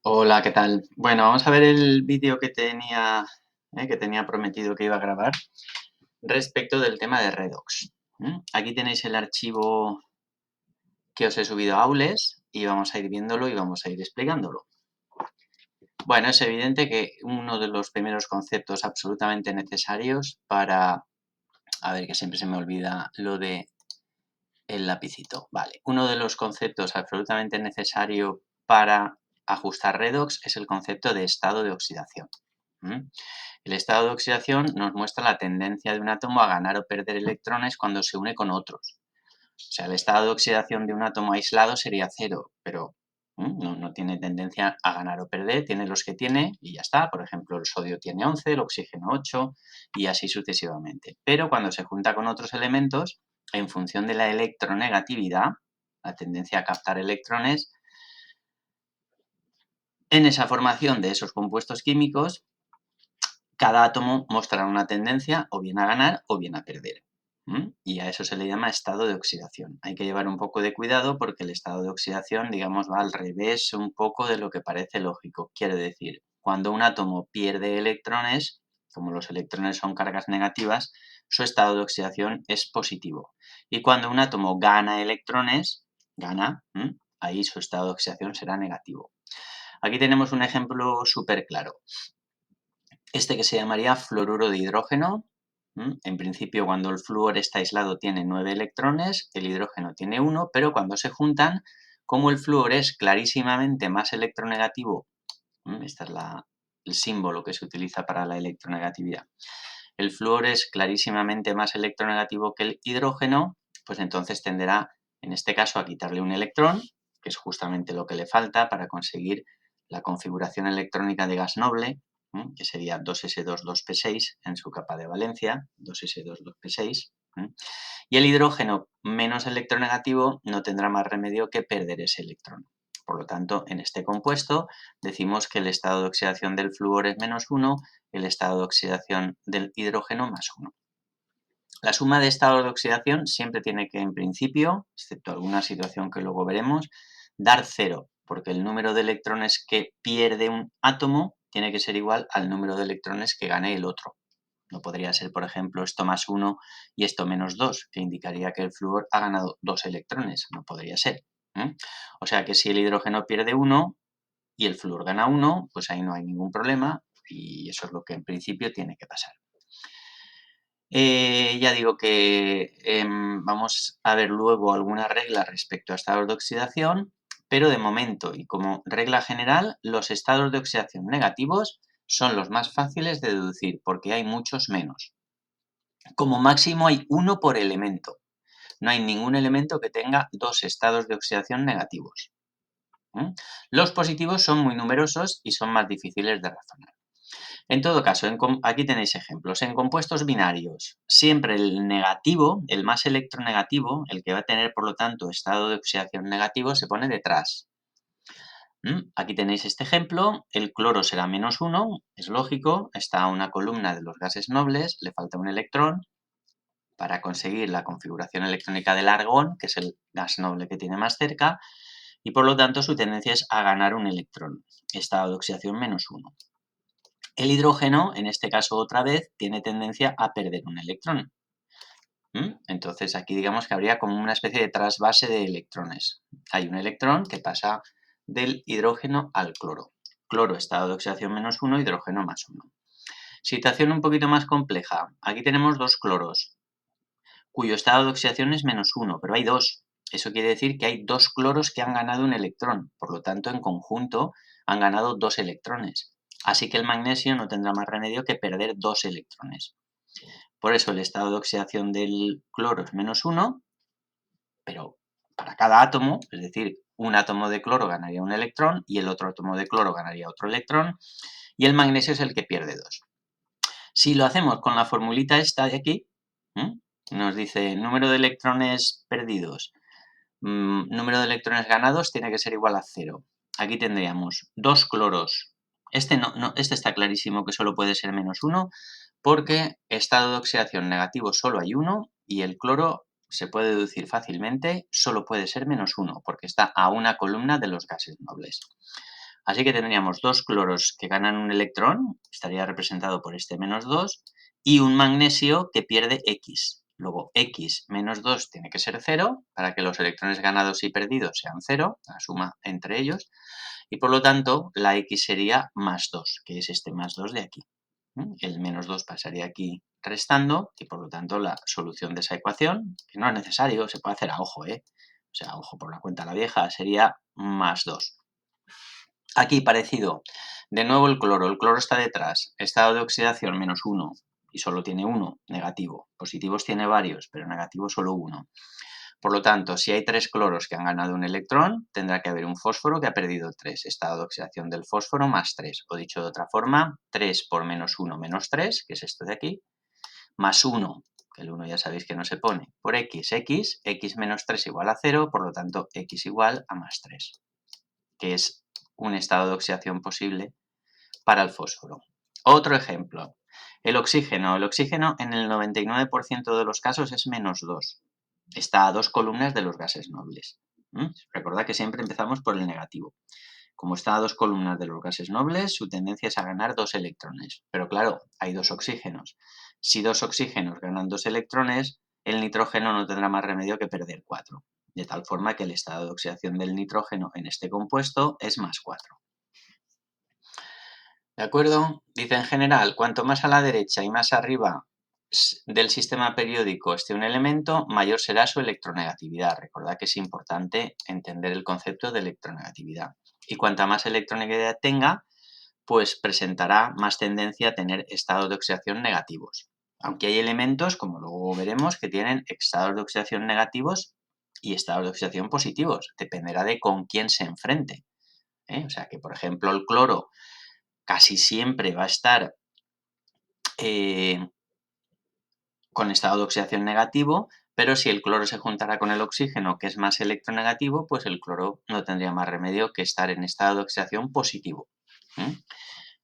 Hola, ¿qué tal? Bueno, vamos a ver el vídeo que tenía prometido que iba a grabar respecto del tema de Redox. Aquí tenéis el archivo que os he subido a Aules y vamos a ir viéndolo y vamos a ir explicándolo. Bueno, es evidente que uno de los primeros conceptos absolutamente necesarios para... A ver, que siempre se me olvida lo de el lapicito. Vale, uno de los conceptos absolutamente necesario para ajustar Redox es el concepto de estado de oxidación. El estado de oxidación nos muestra la tendencia de un átomo a ganar o perder electrones cuando se une con otros. O sea, el estado de oxidación de un átomo aislado sería cero, pero no tiene tendencia a ganar o perder, tiene los que tiene y ya está. Por ejemplo, el sodio tiene 11, el oxígeno 8 y así sucesivamente. Pero cuando se junta con otros elementos, en función de la electronegatividad, la tendencia a captar electrones, en esa formación de esos compuestos químicos, cada átomo mostrará una tendencia o bien a ganar o bien a perder. Y a eso se le llama estado de oxidación. Hay que llevar un poco de cuidado porque el estado de oxidación, digamos, va al revés un poco de lo que parece lógico. Quiere decir, cuando un átomo pierde electrones, como los electrones son cargas negativas, su estado de oxidación es positivo. Y cuando un átomo gana electrones, ahí su estado de oxidación será negativo. Aquí tenemos un ejemplo súper claro. Este que se llamaría fluoruro de hidrógeno. En principio, cuando el flúor está aislado tiene 9 electrones, el hidrógeno tiene 1, pero cuando se juntan, como el flúor es clarísimamente más electronegativo, este es el símbolo que se utiliza para la electronegatividad, el flúor es clarísimamente más electronegativo que el hidrógeno, pues entonces tenderá, en este caso, a quitarle un electrón, que es justamente lo que le falta para conseguir la configuración electrónica de gas noble, que sería 2s2,2p6 en su capa de valencia, 2s2,2p6. Y el hidrógeno menos electronegativo no tendrá más remedio que perder ese electrón. Por lo tanto, en este compuesto decimos que el estado de oxidación del flúor es -1, el estado de oxidación del hidrógeno +1. La suma de estados de oxidación siempre tiene que, en principio, excepto alguna situación que luego veremos, dar 0, porque el número de electrones que pierde un átomo tiene que ser igual al número de electrones que gane el otro. No podría ser, por ejemplo, esto +1 y esto -2, que indicaría que el flúor ha ganado 2 electrones. No podría ser. O sea que si el hidrógeno pierde 1 y el flúor gana 1, pues ahí no hay ningún problema y eso es lo que en principio tiene que pasar. Ya digo que vamos a ver luego algunas reglas respecto a estados de oxidación, pero de momento y como regla general, los estados de oxidación negativos son los más fáciles de deducir porque hay muchos menos. Como máximo hay uno por elemento. No hay ningún elemento que tenga dos estados de oxidación negativos. Los positivos son muy numerosos y son más difíciles de razonar. En todo caso, aquí tenéis ejemplos. En compuestos binarios, siempre el negativo, el más electronegativo, el que va a tener, por lo tanto, estado de oxidación negativo, se pone detrás. Aquí tenéis este ejemplo. El cloro será -1, es lógico. Está a una columna de los gases nobles, le falta un electrón para conseguir la configuración electrónica del argón, que es el gas noble que tiene más cerca, y por lo tanto su tendencia es a ganar un electrón. Estado de oxidación -1. El hidrógeno, en este caso otra vez, tiene tendencia a perder un electrón. Entonces aquí digamos que habría como una especie de trasvase de electrones. Hay un electrón que pasa del hidrógeno al cloro. Cloro, estado de oxidación -1, hidrógeno +1. Situación un poquito más compleja. Aquí tenemos dos cloros, cuyo estado de oxidación es -1, pero hay dos. Eso quiere decir que hay dos cloros que han ganado un electrón. Por lo tanto, en conjunto han ganado dos electrones. Así que el magnesio no tendrá más remedio que perder dos electrones. Por eso el estado de oxidación del cloro es -1, pero para cada átomo, es decir, un átomo de cloro ganaría un electrón y el otro átomo de cloro ganaría otro electrón, y el magnesio es el que pierde dos. Si lo hacemos con la formulita esta de aquí, nos dice número de electrones perdidos, número de electrones ganados tiene que ser igual a 0. Aquí tendríamos dos cloros. Este este está clarísimo que solo puede ser -1 porque estado de oxidación negativo solo hay uno y el cloro se puede deducir fácilmente, solo puede ser -1 porque está a una columna de los gases nobles. Así que tendríamos dos cloros que ganan un electrón, estaría representado por este -2, y un magnesio que pierde X. Luego X menos 2 tiene que ser 0 para que los electrones ganados y perdidos sean 0, la suma entre ellos, y por lo tanto la X sería +2, que es este +2 de aquí. El -2 pasaría aquí restando y por lo tanto la solución de esa ecuación, que no es necesario, se puede hacer a ojo, o sea, a ojo por la cuenta a la vieja, sería +2. Aquí parecido, de nuevo el cloro está detrás, estado de oxidación -1 y solo tiene uno negativo, positivos tiene varios, pero negativos solo uno. Por lo tanto, si hay 3 cloros que han ganado un electrón, tendrá que haber un fósforo que ha perdido 3. Estado de oxidación del fósforo más 3. O dicho de otra forma, 3 por -1 menos 3, que es esto de aquí, más 1, que el 1 ya sabéis que no se pone, por x menos 3 igual a 0, por lo tanto, x igual a +3, que es un estado de oxidación posible para el fósforo. Otro ejemplo, el oxígeno. El oxígeno en el 99% de los casos es -2. Está a 2 columnas de los gases nobles. Recordad que siempre empezamos por el negativo. Como está a 2 columnas de los gases nobles, su tendencia es a ganar 2 electrones. Pero claro, hay 2 oxígenos. Si 2 oxígenos ganan 2 electrones, el nitrógeno no tendrá más remedio que perder 4. De tal forma que el estado de oxidación del nitrógeno en este compuesto es +4. ¿De acuerdo? Dice en general, cuanto más a la derecha y más arriba del sistema periódico esté un elemento, mayor será su electronegatividad. Recordad que es importante entender el concepto de electronegatividad. Y cuanta más electronegatividad tenga, pues presentará más tendencia a tener estados de oxidación negativos. Aunque hay elementos, como luego veremos, que tienen estados de oxidación negativos y estados de oxidación positivos. Dependerá de con quién se enfrente. O sea que, por ejemplo, el cloro casi siempre va a estar con estado de oxidación negativo, pero si el cloro se juntara con el oxígeno, que es más electronegativo, pues el cloro no tendría más remedio que estar en estado de oxidación positivo.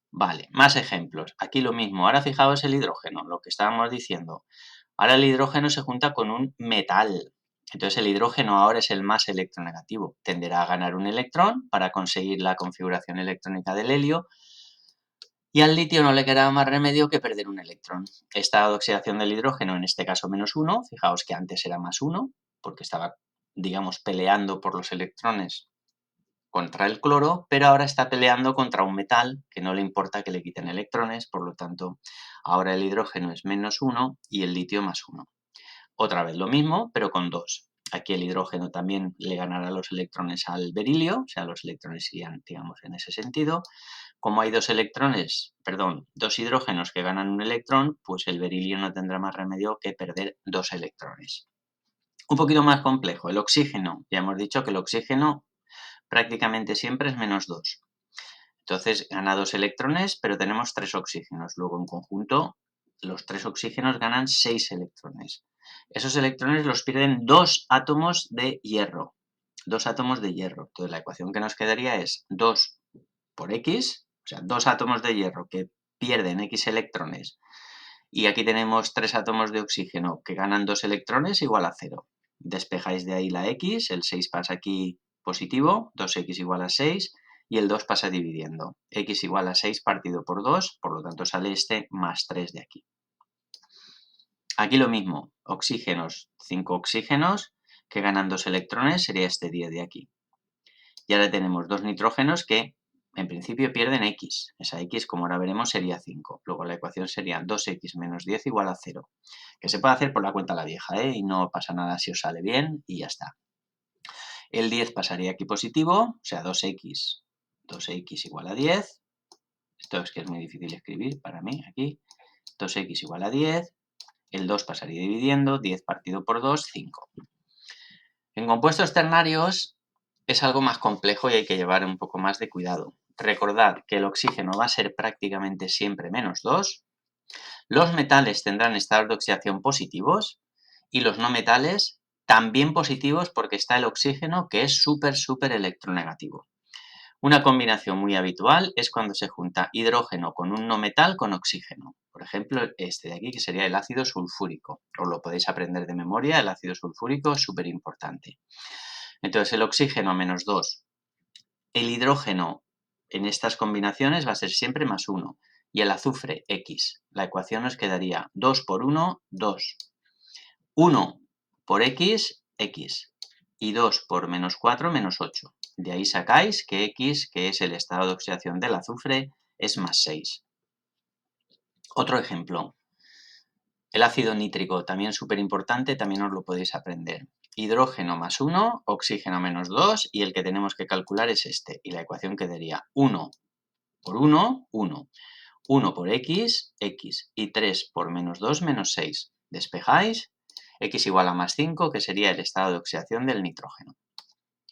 Vale, más ejemplos. Aquí lo mismo. Ahora fijaos el hidrógeno, lo que estábamos diciendo. Ahora el hidrógeno se junta con un metal. Entonces el hidrógeno ahora es el más electronegativo. Tenderá a ganar un electrón para conseguir la configuración electrónica del helio. Y al litio no le queda más remedio que perder un electrón. Estado de oxidación del hidrógeno, en este caso -1, fijaos que antes era +1, porque estaba, digamos, peleando por los electrones contra el cloro, pero ahora está peleando contra un metal que no le importa que le quiten electrones, por lo tanto, ahora el hidrógeno es -1 y el litio +1. Otra vez lo mismo, pero con 2. Aquí el hidrógeno también le ganará los electrones al berilio, o sea, los electrones irían, digamos, en ese sentido. Como hay dos hidrógenos que ganan un electrón, pues el berilio no tendrá más remedio que perder 2 electrones. Un poquito más complejo, el oxígeno. Ya hemos dicho que el oxígeno prácticamente siempre es -2. Entonces gana 2 electrones, pero tenemos 3 oxígenos. Luego en conjunto los 3 oxígenos ganan 6 electrones. Esos electrones los pierden 2 átomos de hierro. 2 átomos de hierro. Entonces la ecuación que nos quedaría es 2 por X, o sea, 2 átomos de hierro que pierden X electrones. Y aquí tenemos 3 átomos de oxígeno que ganan 2 electrones igual a 0. Despejáis de ahí la X, el 6 pasa aquí positivo, 2X igual a 6 y el 2 pasa dividiendo. X igual a 6 partido por 2, por lo tanto sale este +3 de aquí. Aquí lo mismo, oxígenos, 5 oxígenos que ganan 2 electrones, sería este 10 de aquí. Y ahora tenemos 2 nitrógenos que en principio pierden X. Esa X, como ahora veremos, sería 5. Luego la ecuación sería 2X menos 10 igual a 0. Que se puede hacer por la cuenta a la vieja, y no pasa nada si os sale bien y ya está. El 10 pasaría aquí positivo, o sea, 2X igual a 10. Esto es que es muy difícil escribir para mí aquí. 2X igual a 10. El 2 pasaría dividiendo, 10 partido por 2, 5. En compuestos ternarios es algo más complejo y hay que llevar un poco más de cuidado. Recordad que el oxígeno va a ser prácticamente siempre -2, los metales tendrán estados de oxidación positivos y los no metales también positivos porque está el oxígeno que es súper electronegativo. Una combinación muy habitual es cuando se junta hidrógeno con un no metal con oxígeno. Por ejemplo, este de aquí que sería el ácido sulfúrico. Os lo podéis aprender de memoria, el ácido sulfúrico es súper importante. Entonces el oxígeno -2, el hidrógeno en estas combinaciones va a ser siempre más 1. Y el azufre, X. La ecuación nos quedaría 2 por 1, 2. 1 por X, X. Y 2 por menos 4, menos 8. De ahí sacáis que X, que es el estado de oxidación del azufre, es más 6. Otro ejemplo. El ácido nítrico, también súper importante, también os lo podéis aprender. Hidrógeno más 1, oxígeno menos 2, y el que tenemos que calcular es este. Y la ecuación quedaría 1 por 1, 1. 1 por X, X. Y 3 por menos 2, menos 6. Despejáis. X igual a más 5, que sería el estado de oxidación del nitrógeno.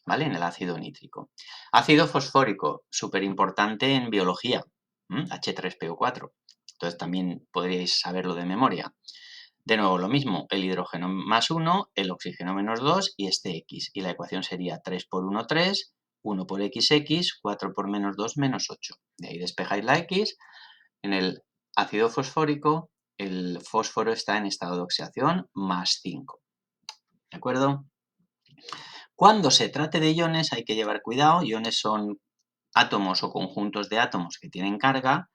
¿Vale? En el ácido nítrico. Ácido fosfórico, súper importante en biología. H3PO4. Entonces también podríais saberlo de memoria. De nuevo, lo mismo, el hidrógeno más 1, el oxígeno menos 2 y este X. Y la ecuación sería 3 por 1, 3, 1 por XX, 4 por menos 2, menos 8. De ahí despejáis la X. En el ácido fosfórico, el fósforo está en estado de oxidación más 5. ¿De acuerdo? Cuando se trate de iones hay que llevar cuidado. Iones son átomos o conjuntos de átomos que tienen carga,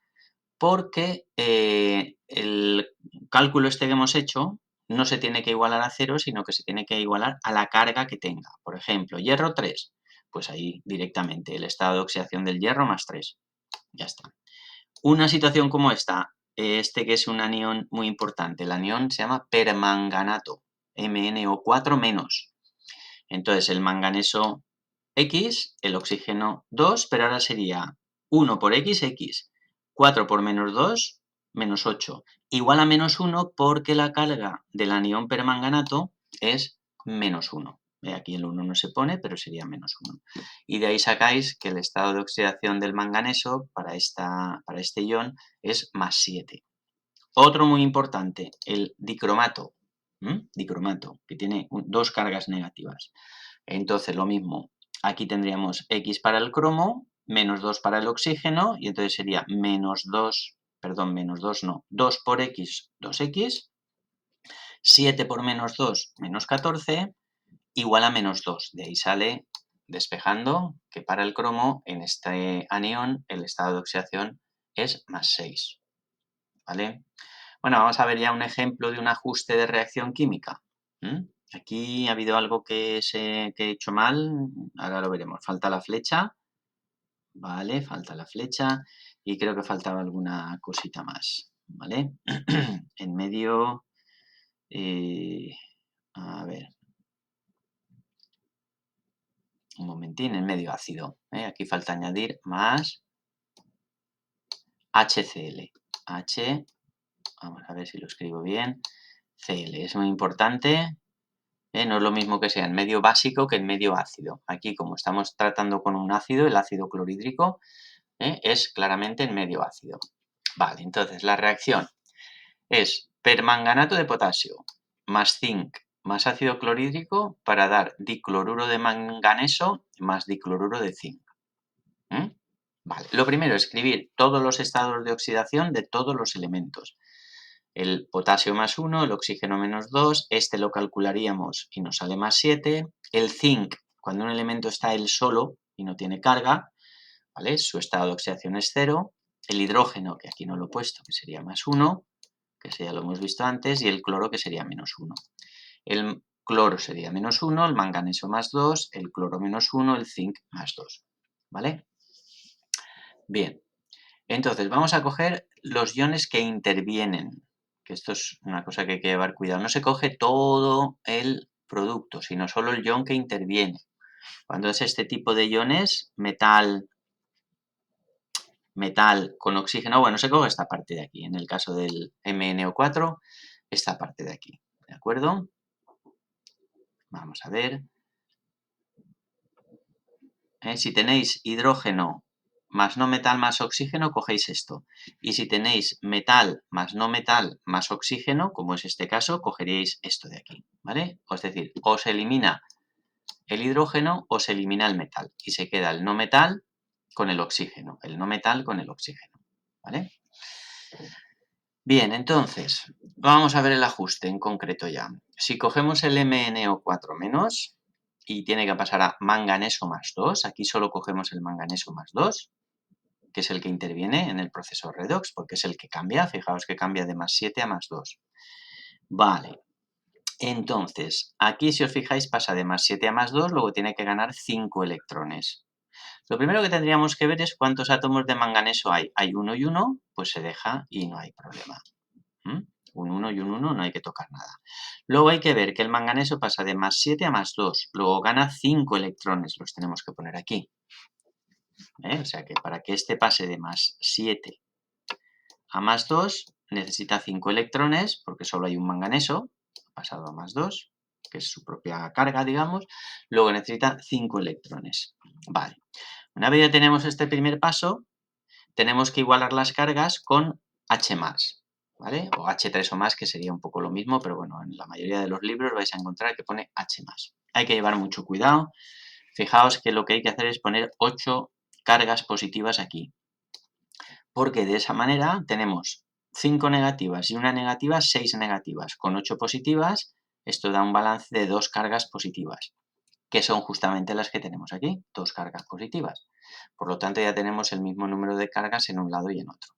porque el cálculo este que hemos hecho no se tiene que igualar a 0, sino que se tiene que igualar a la carga que tenga. Por ejemplo, hierro 3, pues ahí directamente el estado de oxidación del hierro más 3. Ya está. Una situación como esta, este que es un anión muy importante, el anión se llama permanganato, MnO4 menos. Entonces el manganeso X, el oxígeno 2, pero ahora sería 1 por X, X. 4 por menos 2, menos 8. Igual a menos 1 porque la carga del anión permanganato es menos 1. Aquí el 1 no se pone, pero sería menos 1. Y de ahí sacáis que el estado de oxidación del manganeso para este ion es más 7. Otro muy importante, el dicromato. Dicromato, que tiene dos cargas negativas. Entonces lo mismo, aquí tendríamos X para el cromo, menos 2 para el oxígeno, y entonces sería menos 2, perdón, menos 2 no, 2 por X, 2X, 7 por menos 2, menos 14, igual a menos 2. De ahí sale, despejando, que para el cromo, en este anión, el estado de oxidación es más 6. ¿Vale? Bueno, vamos a ver ya un ejemplo de un ajuste de reacción química. Aquí ha habido algo que he hecho mal, ahora lo veremos. Falta la flecha, vale, falta la flecha y creo que faltaba alguna cosita más, ¿vale? En medio, a ver, un momentín, en medio ácido. Aquí falta añadir más HCl. Vamos a ver si lo escribo bien. Cl, es muy importante. No es lo mismo que sea en medio básico que en medio ácido. Aquí, como estamos tratando con un ácido, el ácido clorhídrico, es claramente en medio ácido. Vale, entonces la reacción es permanganato de potasio más zinc más ácido clorhídrico para dar dicloruro de manganeso más dicloruro de zinc. Vale, lo primero, escribir todos los estados de oxidación de todos los elementos. El potasio más 1, el oxígeno menos 2, este lo calcularíamos y nos sale más 7. El zinc, cuando un elemento está él solo y no tiene carga, ¿vale? Su estado de oxidación es 0. El hidrógeno, que aquí no lo he puesto, que sería más 1, que ese ya lo hemos visto antes, y el cloro, que sería menos 1. El cloro sería menos 1, el manganeso más 2, el cloro menos 1, el zinc más 2, ¿vale? Bien, entonces vamos a coger los iones que intervienen, que esto es una cosa que hay que llevar cuidado. No se coge todo el producto, sino solo el ion que interviene. Cuando es este tipo de iones, metal con oxígeno, bueno, se coge esta parte de aquí. En el caso del MnO4, esta parte de aquí. ¿De acuerdo? Vamos a ver. Si tenéis hidrógeno más no metal más oxígeno, cogéis esto. Y si tenéis metal más no metal más oxígeno, como es este caso, cogeríais esto de aquí, ¿vale? Es decir, o se elimina el hidrógeno o se elimina el metal. Y se queda el no metal con el oxígeno, el no metal con el oxígeno, ¿vale? Bien, entonces, vamos a ver el ajuste en concreto ya. Si cogemos el MnO4 menos y tiene que pasar a manganeso más 2, aquí solo cogemos el manganeso más 2, que es el que interviene en el proceso redox, porque es el que cambia. Fijaos que cambia de +7 a +2. Vale. Entonces, aquí si os fijáis pasa de +7 a +2, luego tiene que ganar 5 electrones. Lo primero que tendríamos que ver es cuántos átomos de manganeso hay. Hay 1 y 1, pues se deja y no hay problema. Un 1 y un 1, no hay que tocar nada. Luego hay que ver que el manganeso pasa de +7 a +2, luego gana 5 electrones, los tenemos que poner aquí. O sea que para que este pase de +7 a +2 necesita 5 electrones, porque solo hay un manganeso, ha pasado a +2, que es su propia carga, digamos. Luego necesita 5 electrones. Vale. Una vez ya tenemos este primer paso, tenemos que igualar las cargas con H+, ¿vale? O H3 o más, que sería un poco lo mismo, pero bueno, en la mayoría de los libros vais a encontrar que pone H+. Hay que llevar mucho cuidado. Fijaos que lo que hay que hacer es poner 8 cargas positivas aquí, porque de esa manera tenemos 5 negativas y una negativa, 6 negativas. Con 8 positivas, esto da un balance de 2 cargas positivas, que son justamente las que tenemos aquí, 2 cargas positivas. Por lo tanto, ya tenemos el mismo número de cargas en un lado y en otro.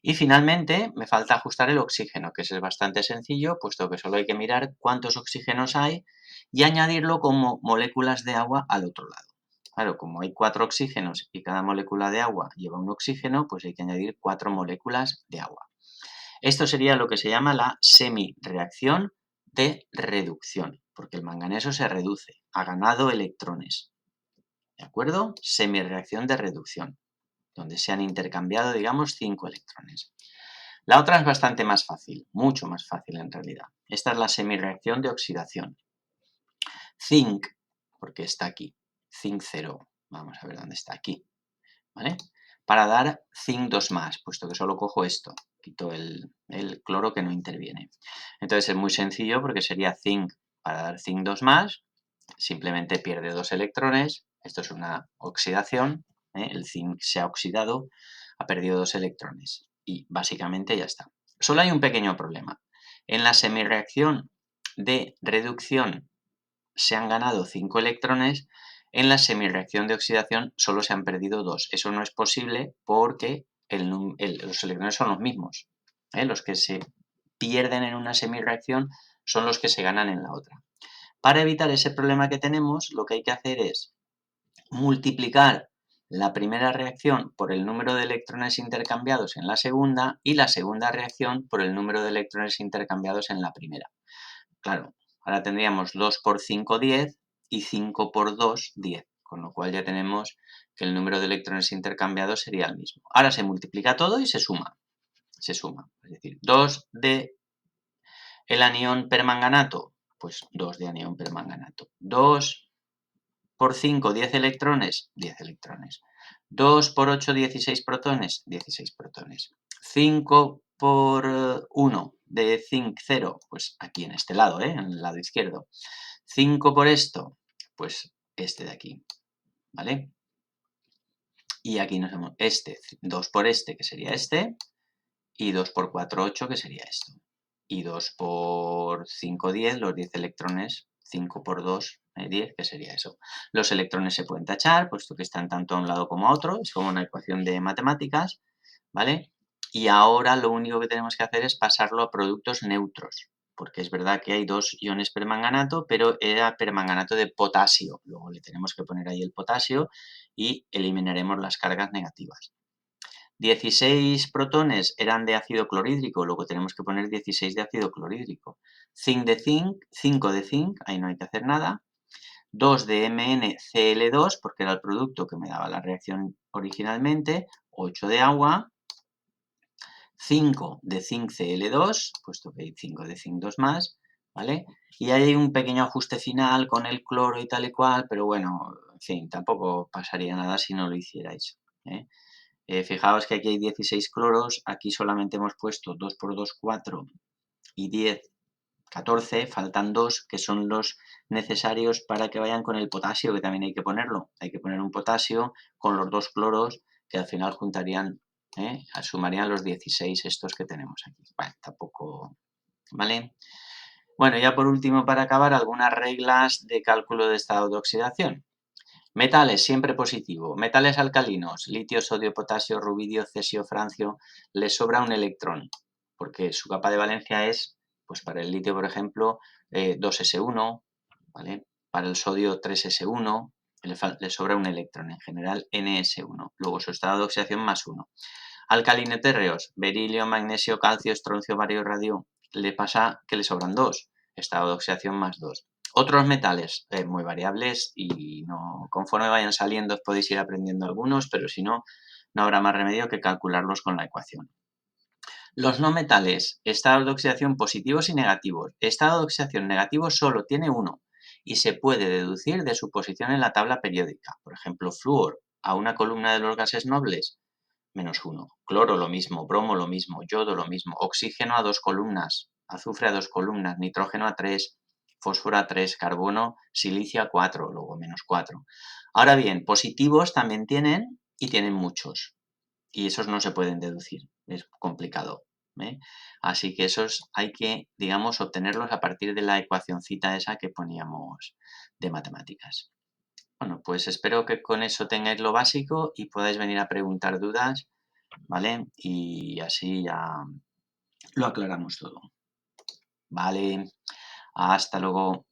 Y finalmente, me falta ajustar el oxígeno, que es bastante sencillo, puesto que solo hay que mirar cuántos oxígenos hay y añadirlo como moléculas de agua al otro lado. Claro, como hay 4 oxígenos y cada molécula de agua lleva un oxígeno, pues hay que añadir 4 moléculas de agua. Esto sería lo que se llama la semirreacción de reducción, porque el manganeso se reduce, ha ganado electrones. ¿De acuerdo? Semirreacción de reducción, donde se han intercambiado, digamos, 5 electrones. La otra es bastante más fácil, mucho más fácil en realidad. Esta es la semirreacción de oxidación. Zinc, porque está aquí. Zinc 0. Vamos a ver dónde está aquí. ¿Vale? Para dar zinc 2+, puesto que solo cojo esto. Quito el cloro que no interviene. Entonces es muy sencillo porque sería zinc para dar zinc 2+, simplemente pierde 2 electrones. Esto es una oxidación. El zinc se ha oxidado, ha perdido 2 electrones. Y básicamente ya está. Solo hay un pequeño problema. En la semirreacción de reducción se han ganado 5 electrones, en la semirreacción de oxidación solo se han perdido 2. Eso no es posible porque los electrones son los mismos. Los que se pierden en una semirreacción son los que se ganan en la otra. Para evitar ese problema que tenemos, lo que hay que hacer es multiplicar la primera reacción por el número de electrones intercambiados en la segunda y la segunda reacción por el número de electrones intercambiados en la primera. Claro, ahora tendríamos 2 por 5, 10 y 5 por 2, 10, con lo cual ya tenemos que el número de electrones intercambiados sería el mismo. Ahora se multiplica todo y se suma. Se suma, es decir, 2 de el anión permanganato, pues 2 de anión permanganato. 2 por 5, 10 electrones, 10 electrones. 2 por 8, 16 protones, 16 protones. 5 por 1 de zinc 0, pues aquí en este lado, en el lado izquierdo. 5 por esto, pues este de aquí, ¿vale? Y aquí nos hemos, 2 por este, que sería este, y 2 por 4, 8, que sería esto. Y 2 por 5, 10, los 10 electrones, 5 por 2, 10, que sería eso. Los electrones se pueden tachar, puesto que están tanto a un lado como a otro, es como una ecuación de matemáticas, ¿vale? Y ahora lo único que tenemos que hacer es pasarlo a productos neutros, porque es verdad que hay 2 iones permanganato, pero era permanganato de potasio. Luego le tenemos que poner ahí el potasio y eliminaremos las cargas negativas. 16 protones eran de ácido clorhídrico, luego tenemos que poner 16 de ácido clorhídrico. Zinc de zinc, 5 de zinc, ahí no hay que hacer nada. 2 de MnCl2, porque era el producto que me daba la reacción originalmente. 8 de agua. 5 de zinc Cl2, puesto que hay 5 de zinc 2+, ¿vale? Y hay un pequeño ajuste final con el cloro y tal y cual, pero bueno, en fin, tampoco pasaría nada si no lo hicierais, ¿eh? Fijaos que aquí hay 16 cloros, aquí solamente hemos puesto 2 por 2, 4 y 10, 14, faltan 2 que son los necesarios para que vayan con el potasio, que también hay que ponerlo. Hay que poner un potasio con los 2 cloros que al final juntarían, sumarían los 16 estos que tenemos aquí. Bueno, tampoco, ¿vale? Bueno, ya por último, para acabar, algunas reglas de cálculo de estado de oxidación. Metales, siempre positivo. Metales alcalinos, litio, sodio, potasio, rubidio, cesio, francio, les sobra un electrón, porque su capa de valencia es, pues para el litio, por ejemplo, 2s1, ¿vale? Para el sodio 3s1, le sobra un electrón, en general ns1. Luego su estado de oxidación más 1. Alcalinotérreos, berilio, magnesio, calcio, estroncio, bario, radio, le pasa que le sobran 2, estado de oxidación más 2. Otros metales muy variables y no, conforme vayan saliendo os podéis ir aprendiendo algunos, pero si no, no habrá más remedio que calcularlos con la ecuación. Los no metales, estados de oxidación positivos y negativos. Estado de oxidación negativo solo tiene uno y se puede deducir de su posición en la tabla periódica. Por ejemplo, flúor a una columna de los gases nobles, -1. Cloro lo mismo, bromo lo mismo, yodo lo mismo, oxígeno a 2 columnas, azufre a 2 columnas, nitrógeno a 3, fósforo a 3, carbono, silicio a 4, luego -4. Ahora bien, positivos también tienen y tienen muchos. Y esos no se pueden deducir, es complicado. ¿Eh? Así que esos hay que, digamos, obtenerlos a partir de la ecuacioncita esa que poníamos de matemáticas. Bueno, pues espero que con eso tengáis lo básico y podáis venir a preguntar dudas, ¿vale? Y así ya lo aclaramos todo. Vale, hasta luego.